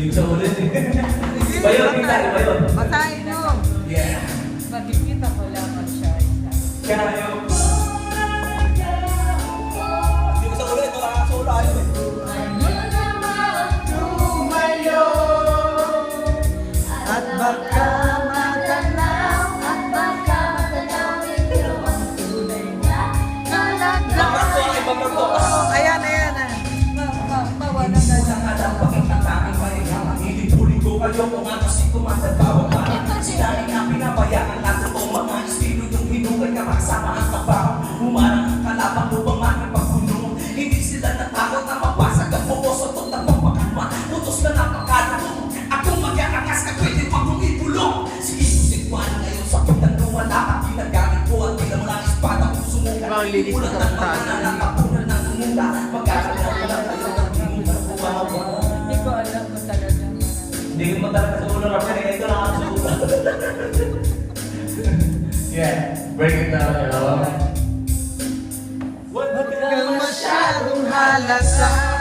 Hindi ko sa ulit eh. Iba yun, Tita, iba yun. Basahin mo. Yeah. Makikita ko lamang siya. Kaya hindi ko sa ulit, ito lang sa ulo ayaw eh. At baka magalaw, at baka magalaw, ito ang tunay na kalagayan. Ibabrak ko. Ayan. Mawalan na Isang alam, pakita tanging pahinga. Hinipulin ko kayo kung ano si kumatagawang ka. Sila rin ang pinabayaan natin o mga estilo yung hinugay ka magsama ang kabaw. Humarang ang kalabang lubang makipagpunong. Hindi sila natakot na mabasag ang pupuso at ang magpakalma. Putos na napakalo. Akong magyakangas ka pwede pa kong ibulong. Sige ko sikwan ngayon sa pitang lumala. At ginagamit ko at bilang mga espada kung sumuka. Ipulat ng mga nanatapunan ng umula. Magkakalang ko lang kayo ng tinutang kumawa. Hindi ko alam kung talaga. Hindi ko talaga sa ulo kasi ito lang ang suko. Yeah, break it down, you know. Huwag kang masyadong halata.